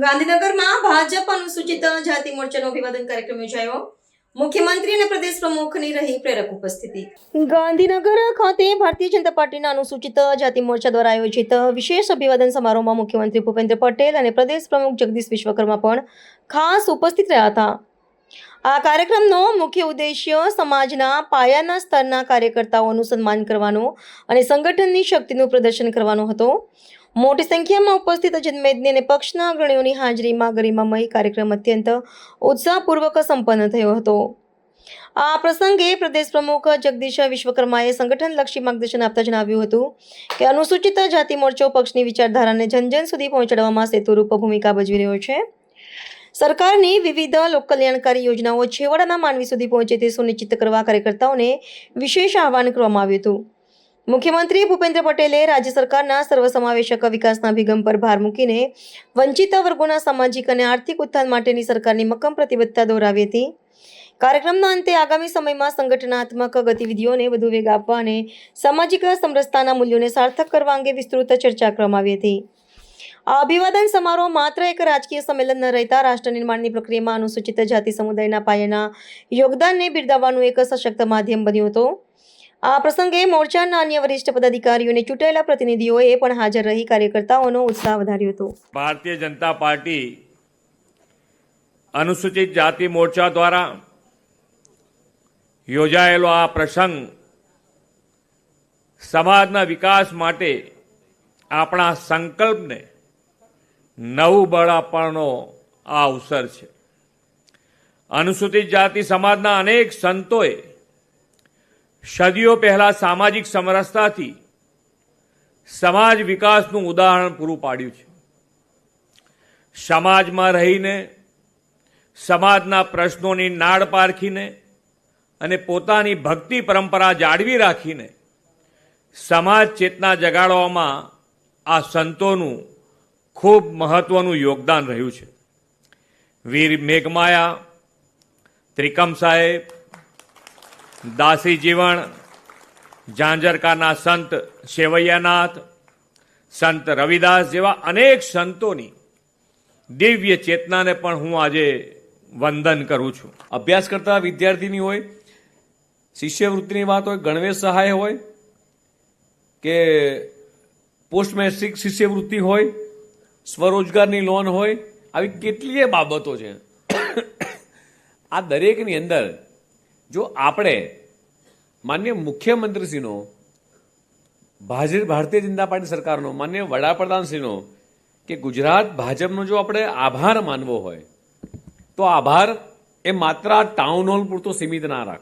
ગાંધીનગરમાં ભાજપ અનુસૂચિત જાતિ મોરચાનો અભિવાદન કાર્યક્રમ યોજાયો। મુખ્યમંત્રી અને પ્રદેશ પ્રમુખની રહી પ્રેરક ઉપસ્થિતિ। ગાંધીનગર ખાતે ભારતીય જનતા પાર્ટીના અનુસૂચિત જાતિ મોરચા દ્વારા આયોજિત વિશેષ અભિવાદન સમારોહમાં મુખ્યમંત્રી ભૂપેન્દ્ર પટેલ અને પ્રદેશ પ્રમુખ જગદીશ વિશ્વકર્મા પણ ખાસ ઉપસ્થિત રહ્યા હતા। આ કાર્યક્રમનો મુખ્ય ઉદ્દેશ્ય સમાજના પાયાના સ્તરના કાર્યકર્તાઓનું સન્માન કરવાનો અને સંગઠનની શક્તિનું પ્રદર્શન કરવાનો હતો। મોટી સંખ્યામાં ઉપસ્થિત જનમેદની અને પક્ષના અગ્રણીઓની હાજરીમાં ગરિમામય કાર્યક્રમ અત્યંત ઉત્સાહપૂર્વક સંપન્ન થયો હતો। આ પ્રસંગે પ્રદેશ પ્રમુખ જગદીશ વિશ્વકર્માએ સંગઠનલક્ષી માર્ગદર્શન આપતા જણાવ્યું હતું કે અનુસૂચિત જાતિ મોરચો પક્ષની વિચારધારાને જન સુધી પહોંચાડવામાં સેતુરૂપ ભૂમિકા ભજવી રહ્યો છે। સરકારની વિવિધ લોકકલ્યાણકારી યોજનાઓ છેવાડાના માનવી સુધી પહોંચે તે સુનિશ્ચિત કરવા કાર્યકર્તાઓને વિશેષ આહ્વાન કરવામાં આવ્યું હતું। મુખ્યમંત્રી ભૂપેન્દ્ર પટેલે રાજ્ય સરકારના સર્વસમાવેશક વિકાસના અભિગમ પર ભાર મૂકીને વંચિત વર્ગોના સામાજિક અને આર્થિક ઉત્થાન માટેની સરકારની મક્કમ પ્રતિબદ્ધતા દોહરાવી હતી। કાર્યક્રમના અંતે આગામી સમયમાં સંગઠનાત્મક ગતિવિધિઓને વધુ વેગ આપવા અને સામાજિક સમરસતાના મૂલ્યોને સાર્થક કરવા અંગે વિસ્તૃત ચર્ચા કરવામાં આવી હતી। આ અભિવાદન સમારોહ માત્ર એક રાજકીય સંમેલન ન રહેતા રાષ્ટ્ર નિર્માણની પ્રક્રિયામાં અનુસૂચિત જાતિ સમુદાયના પાયાના યોગદાનને બિરદાવવાનું એક સશક્ત માધ્યમ બન્યો હતો। આ પ્રસંગે મોરચાના અન્ય વરિષ્ઠ પદાધિકારીઓ અને ચૂંટાયેલા પ્રતિનિધિઓએ પણ હાજર રહી કાર્યકર્તાઓનો ઉત્સાહ વધાર્યો હતો। ભારતીય જનતા પાર્ટી અનુસૂચિત જાતિ મોરચા દ્વારા યોજાયેલો આ પ્રસંગ સમાજના વિકાસ માટે આપણા સંકલ્પને નવું બળ આપવાનો આ અવસર છે। અનુસૂચિત જાતિ સમાજના અનેક સંતોએ સદીઓ પહેલા સામાજિક સમરસતાથી સમાજ વિકાસનું ઉદાહરણ પૂરું પાડ્યું છે। સમાજમાં રહીને સમાજના પ્રશ્નોની નાડ પારખીને અને પોતાની ભક્તિ પરંપરા જાળવી રાખીને સમાજ ચેતના જગાડવામાં આ સંતોનું ખૂબ મહત્વનું યોગદાન રહ્યું છે। વીર મેઘમાયા, ત્રિકમ સાહેબ, દાસી જીવણ, ઝાંઝરકાના સંત સેવૈયાનાથ, સંત રવિદાસ જેવા અનેક સંતોની દિવ્ય ચેતનાને પણ હું આજે વંદન કરું છું। અભ્યાસ કરતા વિદ્યાર્થીની હોય, શિષ્યવૃત્તિની વાત હોય, ગણવેશ સહાય હોય કે પોસ્ટ મેટ્રિક શિષ્યવૃત્તિ હોય, સ્વરોજગારની લોન હોય, આવી કેટલીય બાબતો છે। આ દરેકની અંદર જો આપણે માન્ય મુખ્યમંત્રીશ્રીનો, ભારતીય જનતા પાર્ટી સરકારનો, માન્ય વડાપ્રધાનશ્રીનો કે ગુજરાત ભાજપનો જો આપણે આભાર માનવો હોય તો આભાર એ માત્ર આ ટાઉન હોલ પૂરતો સીમિત ના રાખે।